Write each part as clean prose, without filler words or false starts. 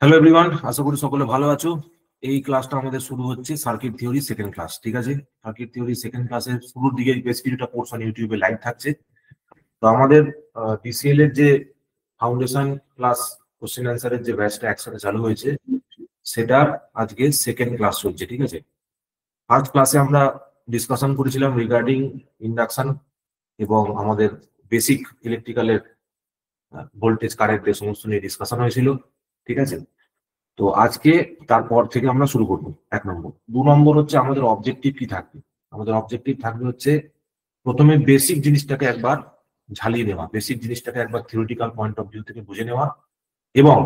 Hello everyone, আশা করি সকলে ভালো আছো। এই ক্লাসটা আমাদের শুরু হচ্ছে সার্কিট থিওরি সেকেন্ড ক্লাস। ঠিক আছে, সার্কিট থিওরি সেকেন্ড ক্লাসের শুরুর দিকে বেশ কিছুটা পোর্শন ইউটিউবে লাইভ থাকছে। তো আমাদের ডিসিএল এর যে ফাউন্ডেশন ক্লাস কোশ্চেন অ্যান্সারের যে ব্যাচটা একসাথে চালু হয়েছে, সেটার আজকে সেকেন্ড ক্লাস চলছে। ঠিক আছে, ফার্স্ট ক্লাসে আমরা ডিসকাশন করেছিলাম রিগার্ডিং ইন্ডাকশন এবং আমাদের বেসিক ইলেকট্রিক্যালের ভোল্টেজ কারেন্ট এই সমস্ত নিয়ে ডিসকাশন হয়েছিল। ঠিক আছে, তো আজকে তারপর থেকে আমরা শুরু করবো 1 নম্বর। 2 নম্বর হচ্ছে আমাদের অবজেক্টিভ কি থাকবে। আমাদের অবজেক্টিভ থাকবে হচ্ছে প্রথমে বেসিক জিনিসটাকে একবার ঝালিয়ে নেওয়া, বেসিক জিনিসটাকে একবার থিওরিটিক্যাল পয়েন্ট অফ ভিউ থেকে বুঝে নেওয়া, এবং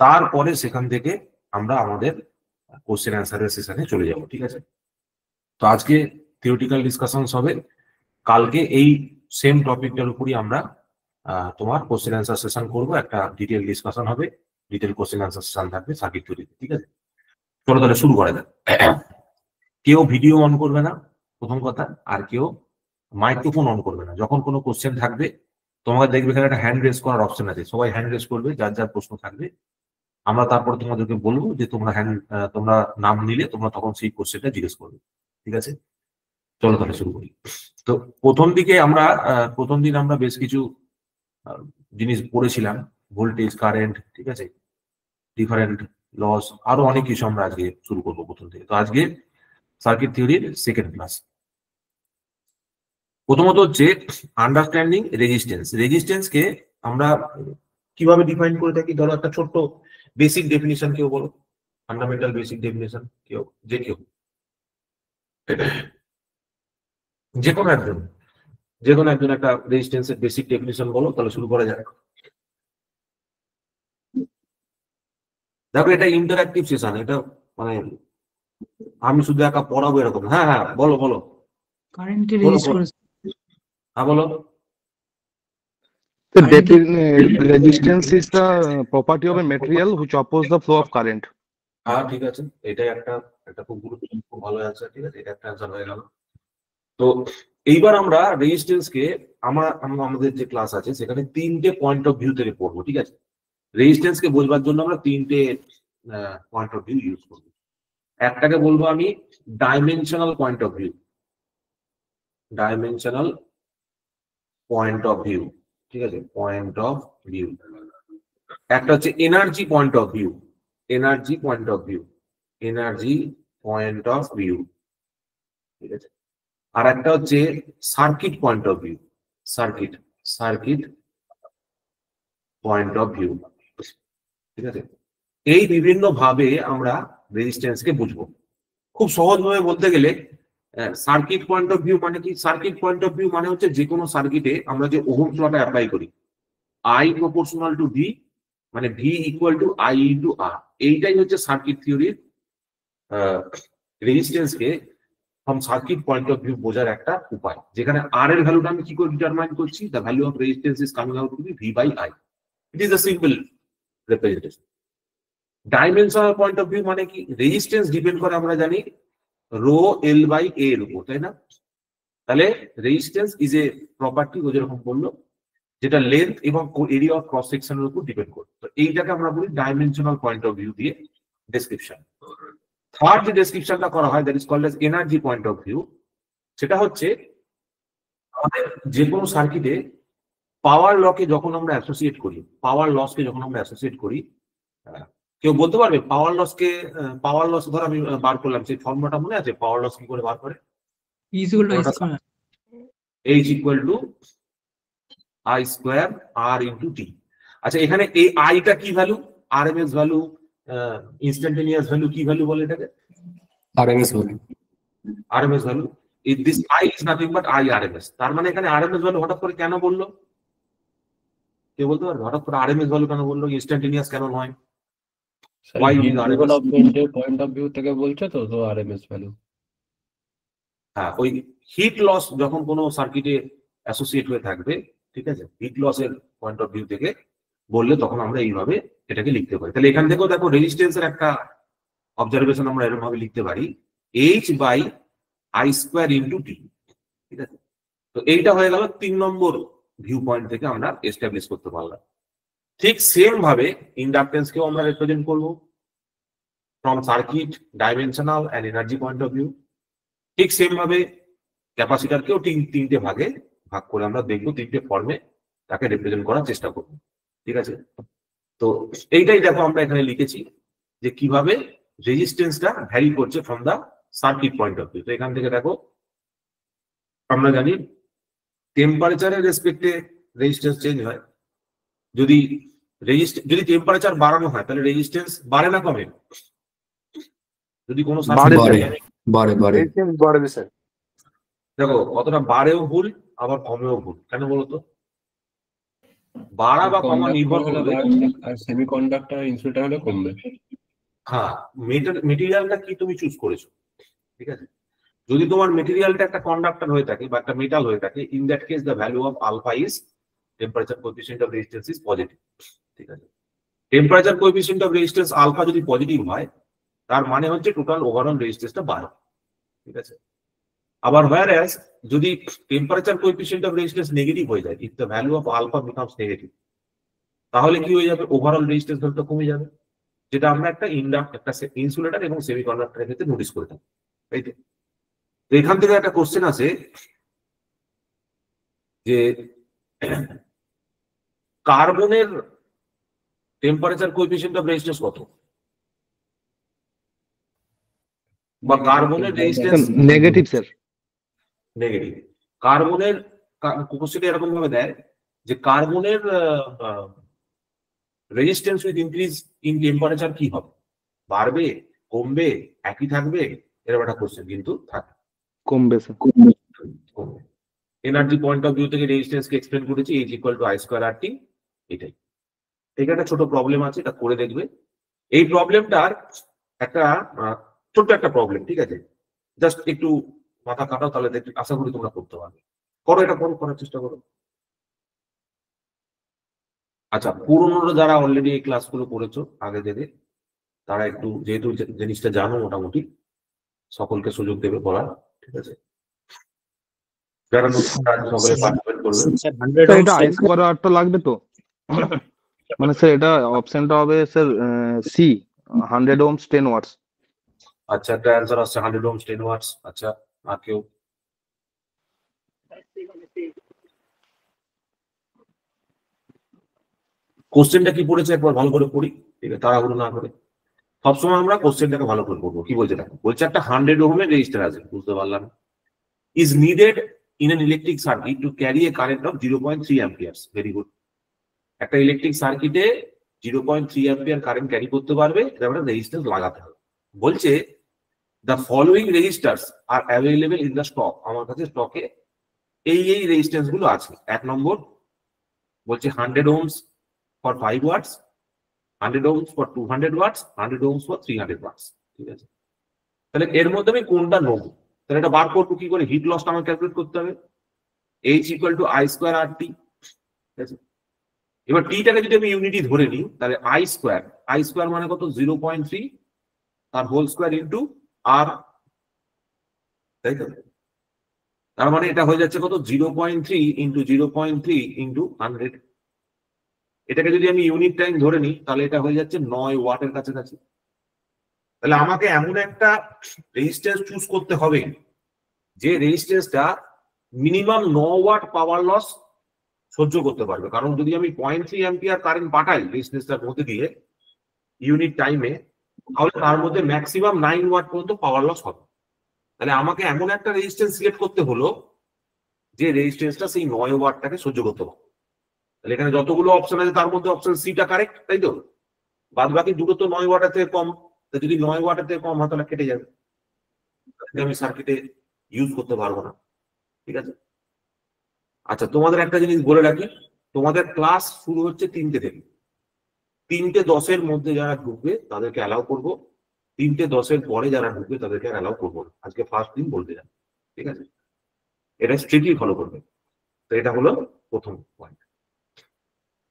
তারপরে সেখান থেকে আমরা আমাদের কোশ্চেন অ্যান্সারের সেশনে চলে যাব। ঠিক আছে, তো আজকে থিওরিটিক্যাল ডিসকাশন হবে, কালকে এই সেম টপিকটার উপরই আমরা তোমার কোশ্চেন অ্যান্সার সেশন করবো। একটা ডিটেল ডিসকাশন হবে, ডিটেল কোশ্চেন অ্যান্সার সেশন থাকবে সার্কিট থিওরিতে। ঠিক আছে, চলো তাহলে শুরু করা যাক। কেউ ভিডিও অন করবে না প্রথম কথা, আর কেউ মাইক্রোফোন অন করবে না। যখন কোনো কোশ্চেন থাকবে তোমাকে দেখবে এখানে একটা হ্যান্ড রেজ করার অপশন আছে, সবাই হ্যান্ড রেজ করবে যার যার প্রশ্ন থাকবে। আমরা তারপর তোমাদেরকে বলবো যে তোমরা নাম নিলে তোমরা তখন সেই কোশ্চেনটা জিজ্ঞেস করবে। ঠিক আছে, চলো তাহলে শুরু করি। তো প্রথম দিন আমরা বেশ কিছু জিনিস পড়েছিলাম, ভোল্টেজ কারেন্ট, ঠিক আছে, ডিফারেন্ট লস, আরো অনেক কিছু আমরা আজকে শুরু করবো প্রথম থেকে। তো আজকে সার্কিট থিওরির সেকেন্ড ক্লাস। প্রথমত হচ্ছে আন্ডারস্ট্যান্ডিং রেজিস্ট্যান্স। রেজিস্ট্যান্সকে আমরা কিভাবে ডিফাইন করে থাকি, ধরো একটা ছোট্ট বেসিক ডেফিনিশন কেউ বলো, ফান্ডামেন্টাল বেসিক ডেফিনিশন কেউ, কেউ যে কোনো একজন একটা রেজিস্ট্যান্সের বেসিক ডেফিনিশন বলো, তাহলে শুরু করা যাক। দেখো এটা ইন্টারঅ্যাক্টিভ সেশন, এটা মানে আমি শুধু একা পড়াবো এরকম। হ্যাঁ হ্যাঁ, বলো বলো। হ্যাঁ বলো। The resistance is the property of a material which opposes the flow of current. হ্যাঁ ঠিক আছে, এটাই একটা খুব গুরুত্বপূর্ণ, খুব ভালো অ্যান্সার। ঠিক আছে, এটা একটা অ্যান্সার হয়ে গেল। তো এইবার আমরা রেজিস্ট্যান্সকে আমাদের যে ক্লাস আছে সেখানে 3টে পয়েন্ট অফ ভিউ থেকে পড়বো। ঠিক আছে, রেজিস্ট্যান্সকে বোঝবার জন্য আমরা 3টে পয়েন্ট অফ ভিউ ইউজ করবো। একটাকে বলবো আমি dimensional point of view, dimensional point of view. ঠিক আছে, পয়েন্ট অফ ভিউ। একটা হচ্ছে energy point of view, energy point of view, energy point of view. ঠিক আছে, আর একটা হচ্ছে circuit point of view, circuit point of view. ঠিক আছে, এই বিভিন্ন ভাবে আমরা রেজিস্ট্যান্সকে বুঝবো। খুব সহজভাবে বলতে গেলে সার্কিট পয়েন্ট অফ ভিউ মানে কি? সার্কিট পয়েন্ট অফ ভিউ মানে হচ্ছে যে কোনো সার্কিটে আমরা যে ওহমস লটা অ্যাপ্লাই করি, I প্রপোর্শনাল টু V, মানে V equal to I into R। এইটাই হচ্ছে সার্কিট থিওরির রেজিস্ট্যান্সকে from circuit point of view বোঝার একটা উপায়, যেখানে R এর ভ্যালুটা আমি কি করে ডিটারমাইন করছি? The value of resistance is coming out to be V by I। It is a simple representation. Dimensional point of view মানে কি? রেজিস্ট্যান্স ডিপেন্ড করে আমরা জানি রো এল বাই এ এর উপর, তাই না? তাহলে রেজিস্ট্যান্স ইজ এ প্রপার্টি, ও যেরকম বললো, যেটা লেন্থ এবং এরিয়া অফ ক্রস সেকশনের উপর ডিপেন্ড করে। তো এইটাকে আমরা বলি ডাইমেনশনাল পয়েন্ট অফ ভিউ দিয়ে ডেসক্রিপশন। থার্ড যে ডেসক্রিপশনটা করা হয়, that is called as energy point of view. সেটা হচ্ছে আমাদের যে কোনো সার্কিটে পাওয়ার লকে যখন আমরা অ্যাসোসিয়েট করি, পাওয়ার লসকে যখন আমরা অ্যাসোসিয়েট করি, কেউ বলতে পারবে পাওয়ার লস ধর আমি বার করলাম, সেই ফর্মুলাটা মনে আছে? পাওয়ার লস কি করে বার করে? H equal to I square R into T. আচ্ছা, এখানে এই আইটা কি value? RMS value, instantaneous value, কি ভ্যালু বলে এটাকে? RMS value. RMS value. This I is nothing but I RMS. তার মানে এখানে আরএমএস ভ্যালু হঠাৎ করে কেন বললো? কেউ বলতে পারবে হঠাৎ করে আরএমএস ভ্যালু কেন বললো, ইনস্ট্যান্টেনিয়াস কেন নয়? পয়েন্ট অফ ভিউ থেকে বলছো তো, তো আরএমএস ভ্যালু। হ্যাঁ, ওই হিট লস যখন কোনো সার্কিটে অ্যাসোসিয়েট হয়ে থাকবে, ঠিক আছে, হিট লসের পয়েন্ট অফ ভিউ থেকে বললে তখন আমরা এইভাবে এটাকে লিখতে পারি। তাহলে এখান থেকেও দেখো রেজিস্ট্যান্সের একটা অবজারভেশন আমরা এরকম ভাবে লিখতে পারি, H by I square into T. ঠিক আছে, তো এইটা হয়ে গেল 3 নম্বর ভিউ পয়েন্ট থেকে আমরা এস্টাবলিশ করতে পারলাম। ঠিক সেম ভাবে ইন্ডাকটেন্সকেও আমরা রিপ্রেজেন্ট করব from circuit, dimensional and energy point of view. ঠিক সেম ভাবে ক্যাপাসিটরকেও তিনটে ভাগে ভাগ করে আমরা দেখবো, তিনটে ফর্মে তাকে রিপ্রেজেন্ট করার চেষ্টা করবো। ঠিক আছে, তো এইটাই দেখো আমরা এখানে লিখেছি যে কিভাবে রেজিস্ট্যান্সটা ভ্যারি করছে from the circuit point of view. তো এখান থেকে দেখো আমরা জানি টেম্পারেচারের রেসপেক্টে রেজিস্ট্যান্স চেঞ্জ হয়। যদি টেম্পারেচার বাড়ানো হয় তাহলে রেজিস্ট্যান্স বাড়ে না কমে? যদি কোনো বাড়ে স্যার। দেখো কতটা বাড়েও ভুল আবার কমেও ভুল, কেন বলতো? বাড়া বা কমা নির্ভর করবে আর সেমিকন্ডাক্টর ইনসুলেটর হলে কমবে। হ্যাঁ, মেটেরিয়ালটা কি তুমি চুজ করেছো। ঠিক আছে, যদি তোমার মেটেরিয়ালটা একটা কন্ডাক্টর হয়ে থাকে বা একটা মেটাল হয়ে থাকে, in that case the value of alpha is temperature coefficient of resistance is positive. ঠিক আছে, temperature coefficient of resistance alpha যদি পজিটিভ হয় তার মানে হচ্ছে টোটাল ওভারঅল রেজিস্ট্যান্সটা বাড়ে। ঠিক আছে, আবার whereas যদি temperature coefficient of resistance negative হয়ে যায়, if the value of alpha becomes negative, তাহলে কি হয়ে যাবে? ওভারঅল রেজিস্ট্যান্স ভ্যালুটা কমে যাবে, যেটা আমরা একটা ইনসুলেটর এবং সেমিকন্ডাক্টরের ক্ষেত্রে নোটিস করে থাকি। তাই তো এখান থেকে একটা কোশ্চেন আছে যে কার্বনের টেম্পারেচার কোএফিসিয়েন্ট অফ রেজিস্ট্যান্স কত, বা কার্বনের রেজিস্ট্যান্স নেগেটিভ স্যার। নেগেটিভ। কার্বনের কোশ্চেন এরকম ভাবে দেয় যে কার্বনের resistance with increase in temperature কি হবে, বাড়বে, কমবে, একই থাকবে? এরকম একটা কোশ্চেন কিন্তু থাকে। কমবে স্যার। কমবে। এনার্জি পয়েন্ট অফ ভিউ থেকে রেজিস্ট্যান্সকে এক্সপ্লেন করেছি, H equal to I square RT। এটাই, এখানে একটা ছোট প্রবলেম আছে, এটা করে দেখবে। এই প্রবলেমটার একটা ছোট্ট একটা প্রবলেম, ঠিক আছে, জাস্ট একটু মাথা কাটাও, তাহলে আশা করি তোমরা করতে পারবে। করো, এটা করো, করার চেষ্টা করো। আচ্ছা, পুরোনো যারা অলরেডি এই ক্লাসগুলো করেছো আগে থেকে, তারা একটু যেহেতু জিনিসটা জানো মোটামুটি, সকলকে সুযোগ দেবে পড়ার। ঠিক আছে, যারা নতুন সকলে পার্টিসিপেট করবে। এটা আই স্কয়ার আর লাগবে তো, মানে স্যার এটা অপশনটা হবে স্যার সি 100 ohms 10 watts। আচ্ছা, একটা অ্যান্সার আসছে 100 ohms 10 watts। আচ্ছা, আর কেউ? কোশ্চেনটা কি পড়েছে একবার ভালো করে পড়ি, ঠিক আছে, তাড়াহুড়ো না করে। সবসময় আমরা কোশ্চেনটাকে ভালো করে পড়বো। কি বলছে দেখো, বলছে একটা 100 ohms রেজিস্টার আছে, বুঝতে পারলাম, is needed in an electric circuit to carry a current of 0.3 amperes. Very good. একটা ইলেকট্রিক সার্কিটে 0.3 অ্যাম্পিয়ার কারেন্ট ক্যারি করতে পারবে, এটা একটা রেজিস্ট্যান্স লাগাতে হবে। বলছে the following registers R available in the stock. আমার কাছে স্টকে এই রেজিস্ট্যান্স গুলো আছে। এক নম্বর বলছে 100 ohms for 5 watts, 100 ohms for 200 watts, 100 ohms for 300 watts. ঠিক আছে, তাহলে এর মধ্যে আমি কোনটা নেবো? তাহলে এটা বার করবো কি করে? হিট লসটা আমার ক্যালকুলেট করতে হবে। H equal to I square RT। ঠিক আছে, এবার টিটাকে যদি আমি ইউনিটি ধরে নিই, তাহলে I স্কয়ার মানে কত? 0.3 তার হোল স্কয়ার ইন্টু আর, তাই তো? তার মানে এটা হয়ে যাচ্ছে কত? 0.3 ইন্টু 0.3 ইন্টু 100। এটাকে যদি আমি ইউনিট টাইম ধরে নিই, তাহলে এটা হয়ে যাচ্ছে 9 ওয়াটের কাছাকাছি। তাহলে আমাকে এমন একটা রেজিস্ট্যান্স চুজ করতে হবে যে রেজিস্ট্যান্সটা মিনিমাম 9 ওয়াট পাওয়ার লস সহ্য করতে পারবে। কারণ যদি আমি 0.3 অ্যাম্পিয়ার কারেন্ট পাঠাই রেজিস্ট্যান্সটার মধ্যে দিয়ে ইউনিট টাইমে, তাহলে তার মধ্যে ম্যাক্সিমাম 9 ওয়াট পর্যন্ত পাওয়ার লস হবে। তাহলে আমাকে এমন একটা রেজিস্ট্যান্স সিলেক্ট করতে হলো যে রেজিস্ট্যান্সটা সেই 9 ওয়াটটাকে সহ্য করতে পারে। তাহলে এখানে যতগুলো অপশন আছে তার মধ্যে অপশন সিটা কারেক্ট, তাই তো? বাদ বাকি দুটো তো 9 ওয়াটের থেকে কম। যদি 9 ওয়াটের থেকে কম হয় তাহলে কেটে যাবে, আমি সার্কিটে ইউজ করতে পারবো না। ঠিক আছে, আচ্ছা, তোমাদের একটা জিনিস বলে রাখি, তোমাদের ক্লাস শুরু হচ্ছে 3টে থেকে। 3:10 মধ্যে যারা ঢুকবে তাদেরকে অ্যালাউ করবো, 3:10 পরে যারা ঢুকবে তাদেরকে অ্যালাউ করবো না। আজকে ফার্স্ট দিন বলতে যান, ঠিক আছে? এটা স্ট্রিক্টলি ফলো করবে। তো এটা হলো প্রথম পয়েন্ট।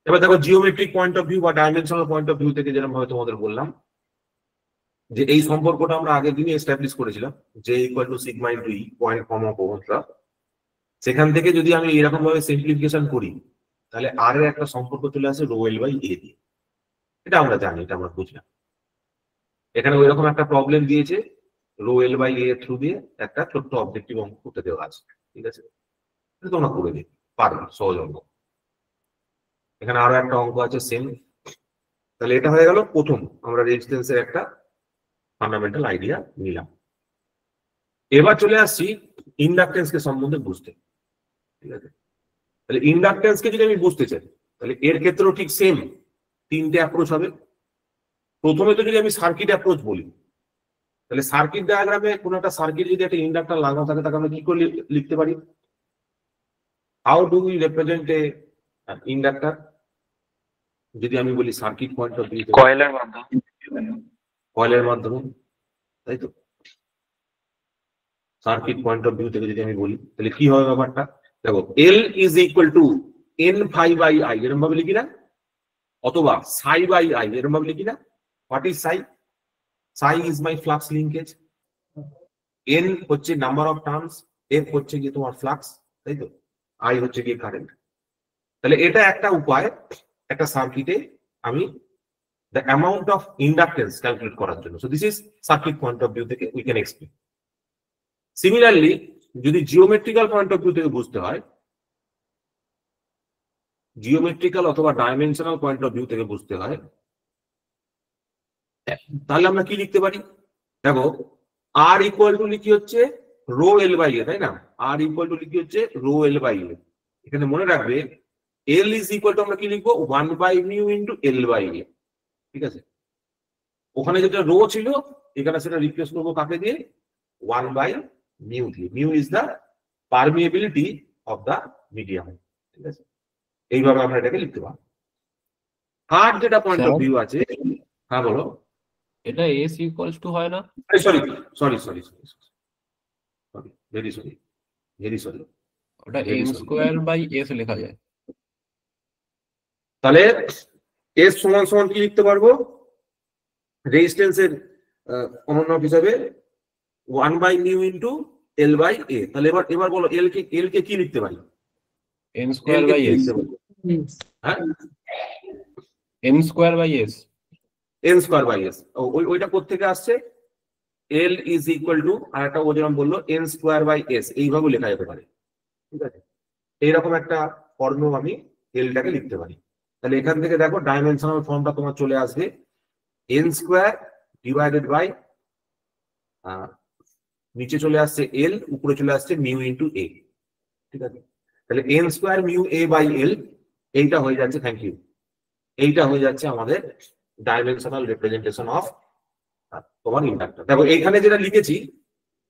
এবার দেখো, জিওমেট্রিক পয়েন্ট অফ ভিউ বা ডাইমেনশনাল পয়েন্ট অফ ভিউ থেকে যেরকম ভাবে তোমাদের বললাম যে এই সম্পর্কটা আমরা আগের দিনই এস্টাবলিশ করেছিলাম, যে equal to sigma into E, point comma কোণটা। সেখান থেকে যদি আমি এরকম ভাবে সিম্পলিফিকেশন করি, তাহলে আর এর একটা সম্পর্ক চলে আসে রো এল বাই এ দিয়ে। এটা আমরা জানি, এটা আমরা বুঝলাম। এখানে ওই রকম একটা প্রবলেম দিয়েছে, rho L by A through দিয়ে একটা ছোট্ট অবজেক্টিভ অঙ্ক করতে দেওয়া আছে, ঠিক আছে? এটা তোমরা করে দিই, পারবে, সহজ অঙ্ক। এখানে আরো একটা অঙ্ক আছে সেম। তাহলে এটা হয়ে গেল প্রথম, আমরা রেজিস্ট্যান্সের একটা ফান্ডামেন্টাল আইডিয়া নিলাম। এবার চলে আসছি ইন্ডাকটেন্সকে সম্বন্ধে বুঝতে, ঠিক আছে? তাহলে ইন্ডাকটেন্সকে যদি আমি বুঝতে চাই, তাহলে এর ক্ষেত্রেও ঠিক সেম তিনটে অ্যাপ্রোচ হবে। প্রথমে তো যদি আমি সার্কিট অ্যাপ্রোচ বলি, তাহলে সার্কিট ডায়াগ্রামে কোনো একটা সার্কিট যদি একটা ইন্ডাক্টর লাগানো থাকে, তাকে আমরা কি করে লিখতে পারি? How do we represent a inductor? যদি আমি বলি সার্কিট পয়েন্ট অফ ভিউ, কয়েলের মাধ্যমে, কয়েলের মাধ্যমে, তাই তো? সার্কিট পয়েন্ট অফ ভিউ থেকে যদি আমি বলি, তাহলে কি হবে ব্যাপারটা? দেখো, L is equal to N phi by I, এরকম ভাবে লিখি না? অথবা সাই বাই আই, এরকম ভাবে লিখি না? What is psi? Psi is my flux linkage, N হচ্ছে নাম্বার অফ টার্নস, এফ হচ্ছে কি তোমার ফ্লাক্স, তাই তো? আই হচ্ছে কি কারেন্ট। তাহলে এটা একটা উপায় একটা সার্কিটে আমি the amount of inductance calculate করার জন্য। So this is circuit point of view থেকে we can explain. Similarly, যদি geometrical point of view থেকে বুঝতে হয়, geometrical অথবা dimensional point of view থেকে বুঝতে হয়, তাহলে আমরা কি লিখতে পারি? দেখো, R equal to লিখি হচ্ছে রো এল বাই এ, তাই না? R equal to লিখি হচ্ছে রো এল বাই এ। এখানে মনে রাখবে L is equal to আমরা কি লিখবো? 1 by mu into L by A, ঠিক আছে? ওখানে যেটা রো ছিল, এখানে সেটা রিপ্লেস করবো কাকে দিয়ে? 1 বাই মিউ দিয়ে। Mu is the permeability of the medium, ঠিক আছে? এইভাবে আমরা এটাকে লিখতে পারবো। আর যেটা পয়েন্ট অফ ভিউ আছে, হ্যাঁ বলো। এটা এস ইকুয়ালস টু হয় না? Sorry sorry sorry sorry sorry, very sorry, very sorry. ওটা এন স্কোয়ার বাই এস লেখা যায়। তাহলে এস সমান সমান কি লিখতে পারবো? রেজিস্ট্যান্সের অনুনাম হিসাবে 1 by mu into L by A. তাহলে এবার বলো এল কে কি লিখতে পারি? N square by S. হ্যাঁ, N square by S. N square by S. ওইটা কোত্থেকে আসছে? এল ইজ ইকুয়াল টু, আর একটা ও যেরকম বললো, এন স্কোয়ার বাই এস, এইভাবে লেখা যেতে পারে, ঠিক আছে? এইরকম একটা ফর্ম আমি এলটাকে লিখতে পারি। তাহলে এখান থেকে দেখো ডাইমেনশনাল ফর্মটা তোমার চলে আসবে এন স্কোয়ার ডিভাইডেড বাই, নিচে চলে আসছে এল, উপরে চলে আসছে মিউ ইন্টু এ, ঠিক আছে? তাহলে N square mu A by L, এইটা হয়ে যাচ্ছে, থ্যাংক ইউ, এইটা হয়ে যাচ্ছে আমাদের ডাইমেনশনাল রিপ্রেজেন্টেশন অফ তোমার ইন্ডাক্টর। দেখো এইখানে যেটা লিখেছি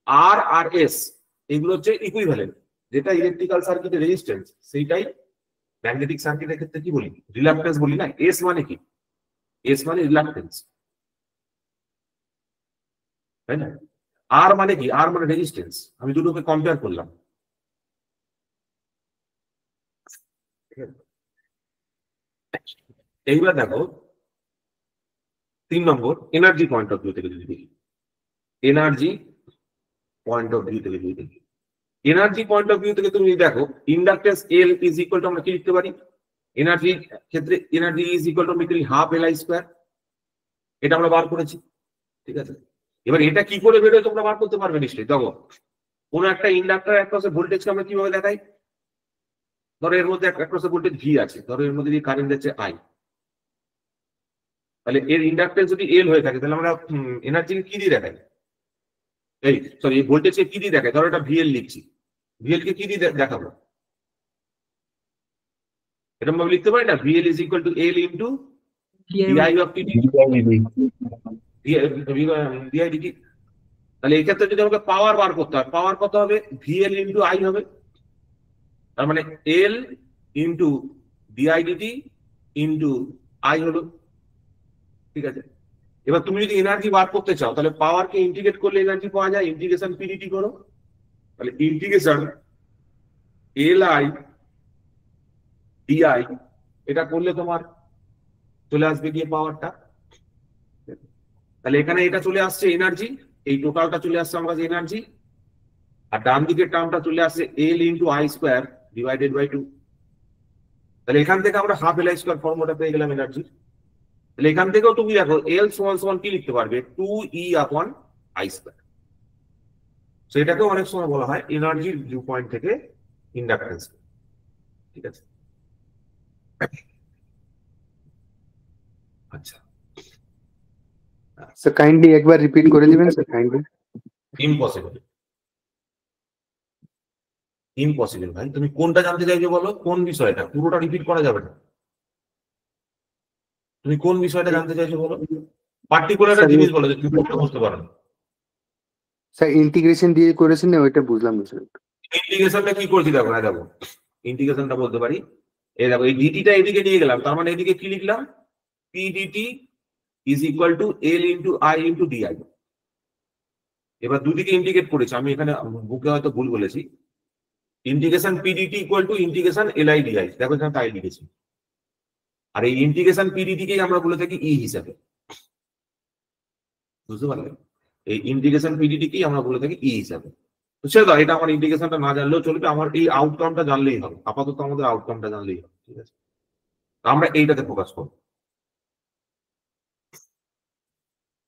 আর আর এস, এগুলো হচ্ছে ইকুইভ্যালেন্ট। যেটা ইলেকট্রিক্যাল সার্কিটের রেজিস্ট্যান্স, সেইটাই ম্যাগনেটিক সার্কিটের ক্ষেত্রে কি বলি? রিলাক্টেন্স বলি না? এস মানে কি? এস মানে রিলাক্টেন্স, তাই না? আর মানে কি? আর মানে রেজিস্ট্যান্স। আমি দুটোকে কম্পেয়ার করলাম। এইবার দেখো 3 নম্বর, এনার্জি পয়েন্ট অফ ভিউ থেকে যদি দেখি, এনার্জি পয়েন্ট অফ ভিউ থেকে যদি দেখি, এনার্জি পয়েন্ট অফ ভিউ থেকে তুমি দেখো inductance L is equal to, আমরা কি লিখতে পারি? এনার্জির ক্ষেত্রে energy is equal to meter half L I square, এটা আমরা বার করেছি, ঠিক আছে? এবার এটা কি করে বেরোয় তোমরা বার করতে পারবে নিশ্চয়ই। দেখো, কোন একটা ইন্ডাক্টর অ্যাক্রসে ভোল্টেজকে আমরা কিভাবে দেখাই? ধরো এর মধ্যে অ্যাক্রসে ভোল্টেজ ভি আছে, ধরো এর মধ্যে দিয়ে কারেন্ট যাচ্ছে আই, তাহলে এর ইন্ডাকটেন্স যদি এল হয়ে থাকে, তাহলে আমরা এনার্জিকে কি দিয়ে দেখাই? এই সরি, ভোল্টেজকে কি দিয়ে দেখাই? ধরো এটা ভিএল লিখছি, ভিএল কে কি দিয়ে দেখাবো? এরকম ভাবে লিখতে পারি না? VL is equal to L into dI of t, dI dt. তাহলে এই ক্ষেত্রে যদি আমাকে পাওয়ার বার করতে হয়, পাওয়ার কত হবে? ভিএল ইনটু আই হবে। তার মানে L into dI dt into I হলো, ঠিক আছে? এবার তুমি যদি এনার্জি বার করতে চাও, তাহলে পাওয়ারকে ইন্টিগ্রেট করলে এনার্জি পাওয়া যায়, ইন্টিগ্রেশন পিডিটি করো, তাহলে ইন্টিগ্রেশন এল আই ডিআই, এটা করলে তোমার চলে আসবে গিয়ে পাওয়ারটা। তাহলে এখানে এটা চলে আসছে এনার্জি, এই টোটালটা চলে আসছে আমার কাছে এনার্জি, আর ডান দিকের টার্মটা চলে আসছে L into I square divided by 2। তাহলে এখান থেকে আমরা হাফ এল আই স্কোয়ার ফর্মুলাটা পেয়ে গেলাম এনার্জি। তাহলে এখান থেকেও তুমি দেখো এল সমান সমান কি লিখতে পারবে, 2E আপন আই স্কোয়ার। সেটাকেও অনেক সময় বলা হয় এনার্জির ভিউ পয়েন্ট থেকে ইন্ডাকটেন্স। ঠিক আছে, আচ্ছা স্যার কাইন্ডলি একবার রিপিট করে দিবেন স্যার কাইন্ডলি। ইম্পসিবল, ইম্পসিবল ভাই। তুমি কোনটা জানতে চাইছো বলো, কোন বিষয়টা? পুরোটা রিপিট করা যাবে না। তুমি কোন বিষয়টা জানতে চাইছো বলো, পার্টিকুলার একটা জিনিস বলো যে তুমি কোনটা বুঝতে পারো না। স্যার ইন্টিগ্রেশন দিয়ে করেছেন না, ওইটা বুঝলাম না স্যার। ইন্টিগ্রেশনটা কি করছি দেখো, হ্যাঁ দেখো ইন্টিগ্রেশনটা বলতে পারি। এই দেখো এই ডিটিটা এদিকে নিয়ে গেলাম, তার মানে এদিকে কি লিখলাম, P dt is equal to L into I into dI. এবার দুদিকে ইন্টিগ্রেট করেছি আমি, এখানে বুকে হয়তো ভুল বলেছি। Integration P dt equal to integration LI dI, দেখো এখানে তাই লিখেছি। আর এই ইন্টিগ্রেশন পিডিটিকেই আমরা বলে থাকি ই হিসাবে, বুঝতে পারলে? এই ইন্টিগ্রেশন পিডিটিকেই আমরা বলে থাকি ই হিসাবে। তো সেটা এটা আমার ইন্টিগ্রেশনটা না জানলেও চলবে, আমার এই আউটকামটা জানলেই হবে। আপাতত আমাদের আউটকামটা জানলেই হবে। ঠিক আছে, আমরা এইটাতে ফোকাস করব।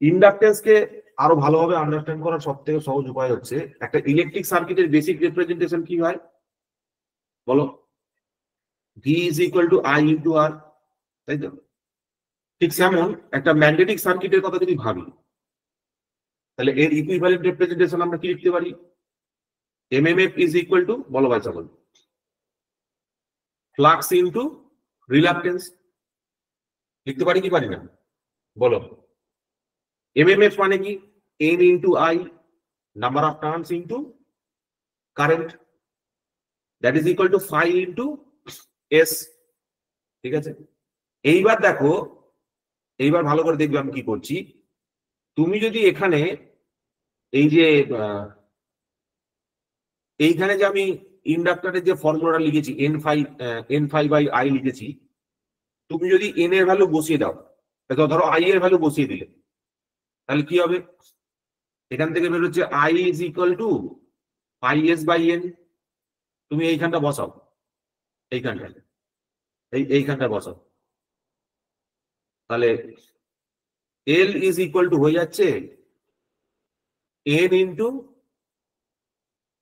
ইন্ডাকটেন্সকে আরো ভালোভাবে আন্ডারস্ট্যান্ড করার সব থেকে সহজ উপায় হচ্ছে, একটা ইলেকট্রিক সার্কিটের বেসিক রিপ্রেজেন্টেশন কি হয় বলো, V is equal to I into R, তাই তো? ঠিক যেমন একটা ম্যাগনেটিক সার্কিটের কথা যদি ভাবি, তাহলে এর ইকুইভ্যালেন্ট রিপ্রেজেন্টেশন আমরা কি লিখতে পারি, এমএমএফ ইজ ইকুয়াল টু, বলো বাচ্চা বলো, ফ্লাক্স ইন্টু রিলাক্টেন্স। লিখতে পারি কি পারি না বলো? এমএমএফ মানে কি, N into I, number of turns into current, that is equal to phi into S. ঠিক আছে, এইবার দেখো, এইবার ভালো করে দেখবে আমি কি করছি। তুমি যদি এখানে এই যে এইখানে যে আমি ইন্ডাক্টরের যে ফর্মুলাটা লিখেছি এন ফাই বাই আই লিখেছি, তুমি যদি এন এর ভ্যালু বসিয়ে দাও, ধরো আই এর ভ্যালু বসিয়ে দিলে, তাহলে কি হবে, এখান থেকে বেরোচ্ছে I is equal to pi S by N. তুমি এইখানটা বসাও, এইখানটা এইখানটা বসাও, তাহলে এল ইজ ইকুয়াল টু হয়ে যাচ্ছে N into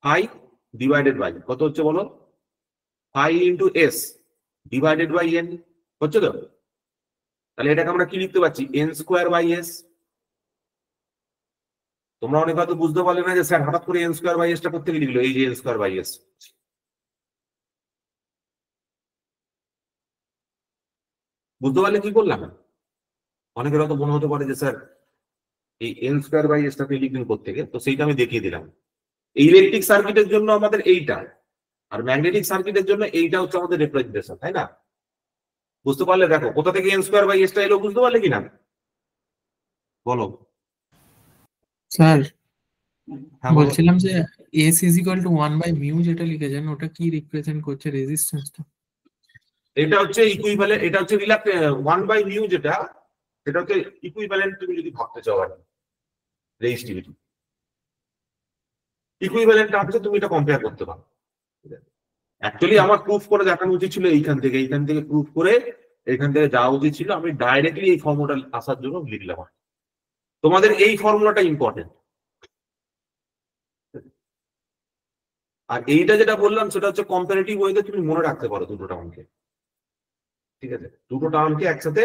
phi divided by, কত হচ্ছে বলো, phi into S divided by N, হচ্ছে তো? তাহলে এটাকে আমরা কি লিখতে পারছি, এন স্কোয়ার বাই এস। তোমরা অনেক হয়তো বুঝতে পারলে না যে স্যার হঠাৎ করে এন স্কোয়ার বাই এসটা করতে লিখলো, এই যে এন স্কোয়ার বাই এস। বুঝতে পারলে কি করলাম? অনেকের হয়তো মনে হতে পারে যে স্যার এই এন স্কোয়ার বাই এসটাকে লিখবেন কোত্থেকে, তো সেইটা আমি দেখিয়ে দিলাম। ইলেকট্রিক সার্কিটের জন্য আমাদের এইটা, আর ম্যাগনেটিক সার্কিটের জন্য এইটা হচ্ছে আমাদের রিপ্রেজেন্টেশন, তাই না? বুঝতে পারলে? দেখো কোথা থেকে এন স্কোয়ার বাই এসটা এলো, বুঝতে পারলে কিনা বলো? স্যার হ্যাঁ বলো। বলছিলাম যে S is equal to 1 by mu যেটা লিখেছেন ওটা কি রিপ্রেজেন্ট করছে, রেজিস্ট্যান্সটা? এটা হচ্ছে ইকুইভ্যালেন্ট, এটা হচ্ছে 1 বাই মিউ যেটা, সেটা হচ্ছে ইকুইভ্যালেন্ট। তুমি যদি ভাবতে চাও আর রেজিস্টিভিটি ইকুইভ্যালেন্ট আছে, তুমি এটা কম্পেয়ার করতে পারো। অ্যাকচুয়ালি আমার প্রুফ করে দেখানো উচিত ছিল এইখান থেকে প্রুফ করে এখান থেকে যাওয়া উচিত ছিল। আমি ডাইরেক্টলি এই ফর্মুলাটা আসার জন্য লিখলাম। তোমাদের এই ফর্মুলাটা ইম্পর্টেন্ট। আর এইটা যেটা বললাম সেটা হচ্ছে কম্পারেটিভ ওয়েতে তুমি মনে রাখতে পারো দুটো টার্মকে। ঠিক আছে, দুটো টার্মকে একসাথে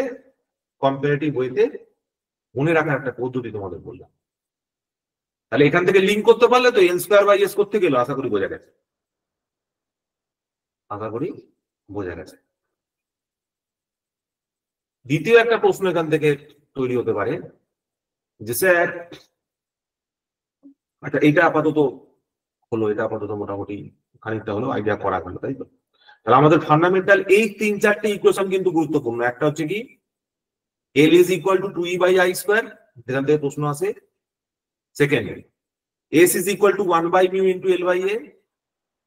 কম্পারেটিভ ওয়েতে মনে রাখার একটা পদ্ধতি তোমাদের বললাম। তাহলে এখান থেকে লিঙ্ক করতে পারলে তো এন স্কোয়ার বাই এস করতে গেল, আশা করি বোঝা গেছে। আশা করি বোঝা গেছে। দ্বিতীয় একটা প্রশ্ন এখান থেকে তৈরি হতে পারে যে স্যার, আচ্ছা এটা আপাতত হলো, এটা আপাতত মোটামুটি খানিকটা হলো আইডিয়া করা গেল, তাই তো? তাহলে আমাদের ফান্ডামেন্টাল এই 3-4টে ইকুয়েশন কিন্তু গুরুত্বপূর্ণ। একটা হচ্ছে কি, L is equal to 2E by I square, এখান থেকে প্রশ্ন আছে। Second, S is equal to 1 by mu into L by A.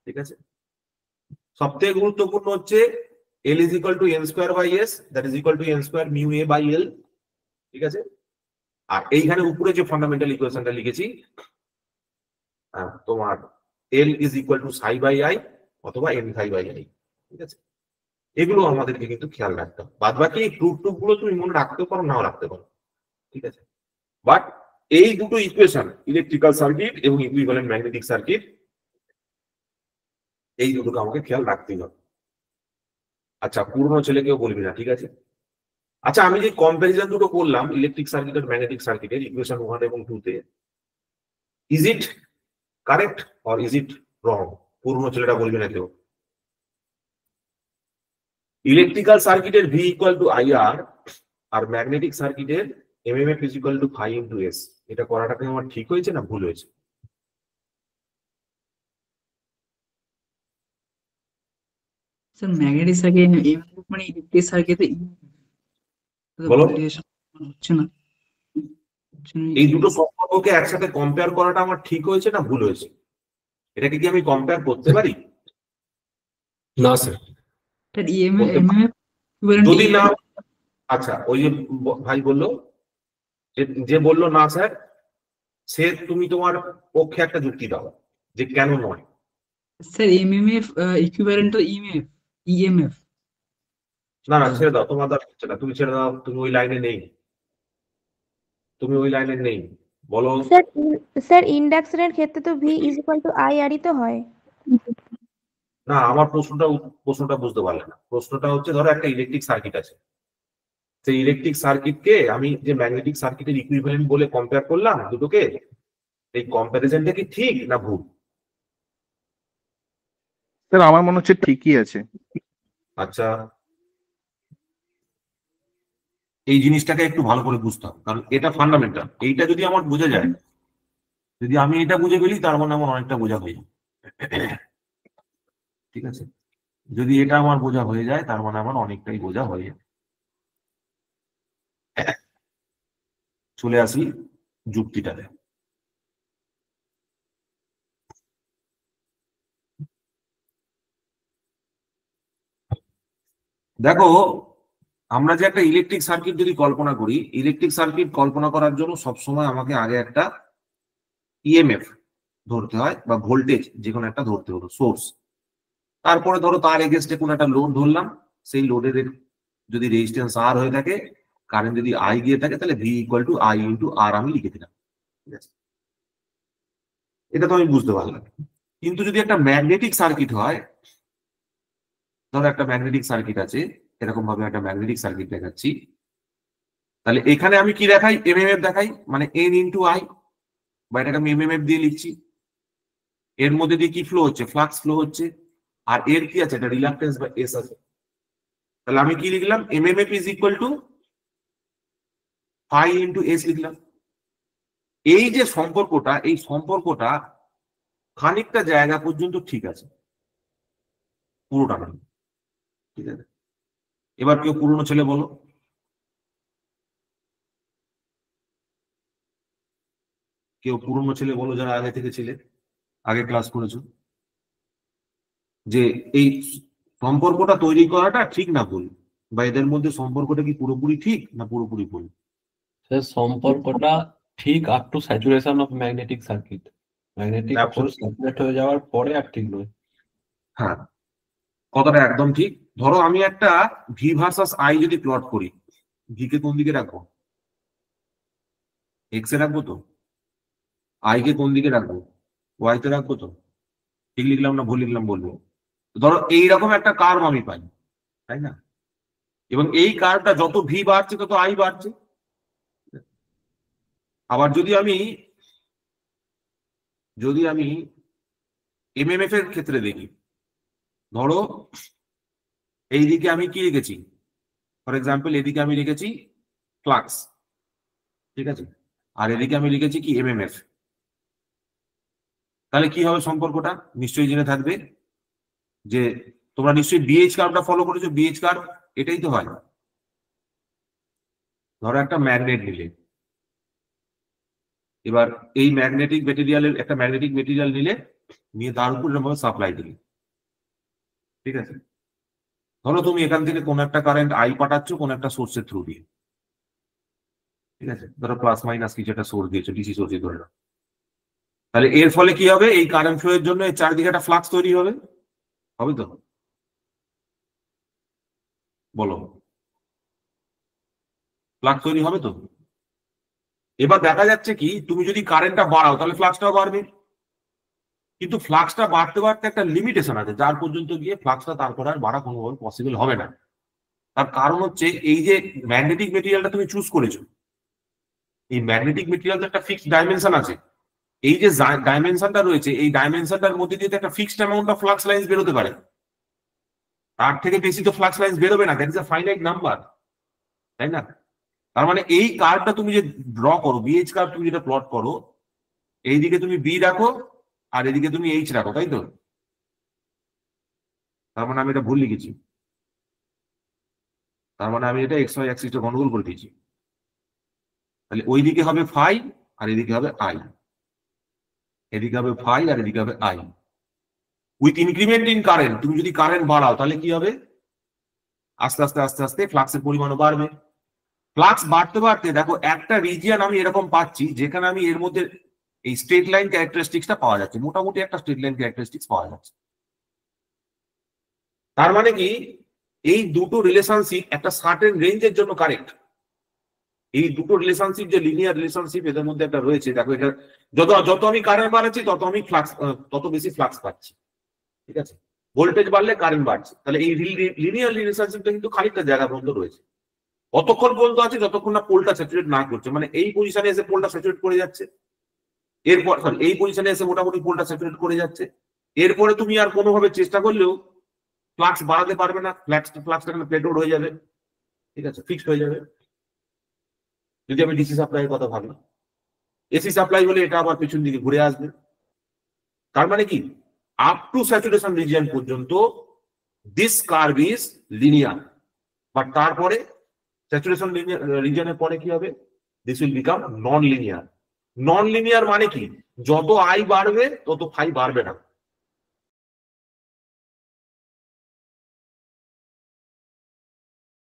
ঠিক আছে, সব থেকে গুরুত্বপূর্ণ হচ্ছে L is equal to N square by S, that is equal to N square mu A by L. ঠিক আছে, আর এইখানে উপরে যে ফান্ডামেন্টাল ইকুয়েশনটা লিখেছি তোমার L is equal to psi by I অথবা এন ফাই বাই আই। ঠিক আছে, এগুলো আমাদেরকে কিন্তু খেয়াল রাখতে হবে। বাদ বাকি এই প্রুফ টুফ গুলো তুমি মনে রাখতে পারো, নাও রাখতে পারো, ঠিক আছে। বাট এই দুটো ইকুয়েশন, ইলেকট্রিক্যাল সার্কিট এবং ইকুইভ্যালেন্ট ম্যাগনেটিক সার্কিট, এই দুটোকে আমাকে খেয়াল রাখতেই হবে। আচ্ছা, পুরনো ছেলে কেউ বলবি না, ঠিক আছে। আচ্ছা, আমি যে কম্পারিজন দুটো করলাম ইলেকট্রিক সার্কিট আর ম্যাগনেটিক সার্কিটের ইকুয়েশন 1 এবং 2 তে, is it correct or is it wrong? পুরনো ছেলেটা বলবি না কেউ। ইলেকট্রিক্যাল সার্কিটের ভি ইকুয়াল টু আইআর আর ম্যাগনেটিক সার্কিটের MMF is equal to phi into S, এটা করাটাকে আমার ঠিক হয়েছে না ভুল হয়েছে? স্যার ম্যাগনেটিক সার্কিট মানে ইলেকট্রিক সার্কিটে বলো। হচ্ছে না। এই দুটো সম্পর্ককে একসাথে কম্পেয়ার করাটা আমার ঠিক হয়েছে না ভুল হয়েছে? এটাকে কি আমি কম্পেয়ার করতে পারি? না স্যার। যদি না, আচ্ছা ওই যে ভাই বললো, যে বললো না স্যার, সে তুমি তোমার পক্ষে একটা যুক্তি দাও যে কেন নয়। Sir MMF equivalent to EMF. না না, ছেড়ে দাও, তোমার দ্বারা হচ্ছে না, তুমি ছেড়ে দাও, তুমি ওই লাইনে নেই, তুমি ওই লাইনে নেই, বলো। স্যার ইন্ডাকশনের ক্ষেত্রে তো V is equal to I আরই তো হয়। না, আমার প্রশ্নটা বুঝতে পারলে না। প্রশ্নটা হচ্ছে, ধরো একটা ইলেকট্রিক সার্কিট আছে, সেই ইলেকট্রিক সার্কিটকে আমি যে ম্যাগনেটিক সার্কিটের ইকুইভ্যালেন্ট বলে কম্পেয়ার করলাম দুটোকে, এই কম্প্যারিজনটা কি ঠিক না ভুল? স্যার আমার মনে হচ্ছে ঠিকই আছে। আচ্ছা, এই জিনিসটাকে একটু ভালো করে বুঝতে হবে, কারণ এটা ফান্ডামেন্টাল। এইটা যদি আমার বোঝা যায়, যদি আমি এটা বুঝে ফেলি, তার মানে আমার অনেকটা বোঝা হয়ে যায়, ঠিক আছে। যদি এটা আমার বোঝা হয়ে যায়, তার মানে আমার অনেকটাই বোঝা হয়ে যায়। চলে আসি যুক্তিটাতে। দেখো, আমরা যে একটা ইলেকট্রিক সার্কিট যদি কল্পনা করি, ইলেকট্রিক সার্কিট কল্পনা করার জন্য সবসময় আমাকে আগে একটা ইএমএফ ধরতে হয়, বা ভোল্টেজ যে কোনো একটা ধরতে হলো, সোর্স। তারপরে ধরো তার এগেনস্টে কোনো একটা লোড ধরলাম, সেই লোডের যদি রেজিস্ট্যান্স আর হয়ে থাকে, কারেন্ট যদি আই গিয়ে থাকে, তাহলে V equal to I into R আমি লিখে দিলাম, ঠিক আছে। এটা তো আমি বুঝতে পারলাম। কিন্তু যদি একটা ম্যাগনেটিক সার্কিট হয়, ধরো একটা ম্যাগনেটিক সার্কিট আছে, এরকম ভাবে একটা ম্যাগনেটিক সার্কিট দেখাচ্ছি, তাহলে এখানে আমি কি দেখাই? এমএমএফ দেখাই, মানে এন ইন্টু আই, বা এটাকে আমি এমএমএফ দিয়ে লিখছি। এর মধ্যে দিয়ে কি ফ্লো হচ্ছে? ফ্লাক্স ফ্লো হচ্ছে। আর এর কি আছে? এটা রিলাক্টেন্স বা এস আছে। তাহলে আমি কি লিখলাম? MMF is equal to phi into S লিখলাম। এই যে সম্পর্কটা, এই সম্পর্কটা খানিকটা জায়গা পর্যন্ত ঠিক আছে, পুরোটা না, ঠিক আছে। এবার কেউ পুরনো ছেলে বলো, কেউ পুরনো ছেলে বলো যারা আগে থেকে ছিলে, আগে ক্লাস করেছো, যে এই সম্পর্কটা তৈরি করাটা ঠিক না ভুল, বা এদের মধ্যে সম্পর্কটা কি পুরোপুরি ঠিক না পুরোপুরি ভুল? স্যার সম্পর্কটা ঠিক up to saturation of magnetic circuit. Magnetic pole saturate হয়ে যাওয়ার পরে আর ঠিক নয়। হ্যাঁ, কথাটা একদম ঠিক। ধরো আমি একটা ভি ভার্সাস আই যদি প্লট করি, ভি কে কোন দিকে রাখবো? এক্স এ রাখবো তো? আই কে কোন দিকে রাখবো? ওয়াই তে রাখবো তো? ঠিক লিখলাম না ভুল লিখলাম বলবো? ধরো এইরকম একটা কার্ভ আমি পাই, তাই না? এবং এই কার্ভটা যত ভি বাড়ছে তত আই বাড়ছে। আবার যদি আমি এমএমএফ এর ক্ষেত্রে দেখি, ধরো এইদিকে আমি কি লিখেছি? ফর এক্সাম্পল এদিকে আমি লিখেছি ফ্লাক্স, ঠিক আছে, আর এদিকে আমি লিখেছি কি? এমএমএফ। তাহলে কি হবে সম্পর্কটা? নিশ্চয়ই জেনে থাকবে যে তোমরা নিশ্চয়ই বিএইচ কার্ভটা ফলো করেছো। বিএইচ কার্ভ এটাই তো হয়। ধরো একটা ম্যাগনেট নিলে, এবার এই ম্যাগনেটিক মেটেরিয়াল নিলে, নিয়ে তার উপর এরকম সাপ্লাই দিলে, ঠিক আছে। ধরো তুমি এখান থেকে কোন একটা কারেন্ট আই পাঠাচ্ছ কোন একটা সোর্সের থ্রু দিয়ে, ঠিক আছে। ধরো প্লাস মাইনাস কিছু একটা সোর্স দিয়েছো, ডিসি সোর্সে ধরে নাও। তাহলে এর ফলে কি হবে? এই কারেন্ট ফ্লো এর জন্য এই চারদিকে একটা ফ্লাক্স তৈরি হবে, হবে তো? বলো, ফ্লাক্স তৈরি হবে তো? এবার দেখা যাচ্ছে কি, তুমি যদি কারেন্টটা বাড়াও তাহলে ফ্লাক্সটাও বাড়বে, কিন্তু ফ্লাক্সটা বাড়তে বাড়তে একটা লিমিটেশন আছে, যার পর্যন্ত গিয়ে ফ্লাক্সটা তারপরে আর বাড়া কোনোভাবে পসিবল হবে না। তার কারণ হচ্ছে এই যে ম্যাগনেটিক মেটেরিয়ালটা তুমি চুজ করেছো, এই ম্যাগনেটিক মেটেরিয়ালটা একটা ফিক্সড ডাইমেনশন আছে। এই যে ডাইমেনশনটা রয়েছে, এই ডাইমেনশনটার মধ্যে দিয়ে একটা fixed amount of flux lines বেরোতে পারে, তার থেকে বেশি তো ফ্লাক্স লাইন্স বেরোবে না, that is a finite number, তাই না? তার মানে এই কার্ভটা তুমি যে ড্র করো, বিএইচ কার্ভ তুমি যেটা প্লট করো, এইদিকে তুমি বি রাখো আর এদিকে তুমি এইচ রাখো, তাই তো? তার মানে আমি এটা ভুল লিখেছি, তার মানে আমি এটা এক্স ওয়াই অ্যাক্সিসটা গন্ডগোল করে দিয়েছি। তাহলে ওইদিকে হবে ফাই আর এদিকে হবে আই, এদিকে হবে ফাই আর এদিকে হবে I. With increment in current, তুমি যদি কারেন্ট বাড়াও তাহলে কি হবে, আস্তে আস্তে আস্তে আস্তে ফ্লাক্সের পরিমাণও বাড়বে। ফ্লাক্স বাড়তে বাড়তে দেখো একটা রিজিয়ন আমি এরকম পাচ্ছি যেখানে আমি এর মধ্যে এই স্ট্রেট লাইন ক্যারেক্টারিস্টিক্সটা পাওয়া যাচ্ছে, মোটামুটি একটা স্ট্রেট লাইন ক্যারেক্টারিস্টিক্স পাওয়া যাচ্ছে। তার মানে কি, এই দুটো রিলেশনশিপ একটা সার্টেন রেঞ্জের জন্য কারেক্ট। এই দুটো রিলেশনশিপ যে লিনিয়ার রিলেশনশিপ এদের মধ্যে একটা রয়েছে, দেখো এটা যত আমি কারেন্ট বাড়াচ্ছি তত আমি ফ্লাক্স তত বেশি ফ্লাক্স পাচ্ছি, ঠিক আছে? ভোল্টেজ বাড়লে কারেন্ট বাড়ছে, তাহলে এই লিনিয়ার রিলেশনশিপটা কিন্তু খানিকটা জায়গা পর্যন্ত রয়েছে, অতক্ষণ পর্যন্ত আছে যতক্ষণ না পোলটা স্যাচুরেট না করছে, মানে এই পজিশনে এসে পোলটা স্যাচুরেট করে যাচ্ছে, এরপর সরি এই পজিশনে এসে মোটামুটি পোলটা স্যাচুরেট করে যাচ্ছে, এরপরে তুমি আর কোনোভাবে চেষ্টা করলেও ফ্লাক্স বাড়াতে পারবে না, ফ্লাক্সটা এখানে প্লেটোড হয়ে যাবে, ঠিক আছে, ফিক্সড হয়ে যাবে। যদি আমি ডিসি সাপ্লাইয়ের কথা ভাবি, এসি সাপ্লাই হলে এটা আবার পিছন দিকে ঘুরে আসবে। তার মানে কি, আপ টু স্যাচুরেশন রিজিয়ন পর্যন্ত this curve is linear, but তারপরে স্যাচুরেশন রিজিয়নের পরে কি হবে, this will become non linear. Non linear মানে কি, যত আই বাড়বে তত ফাই বাড়বে না।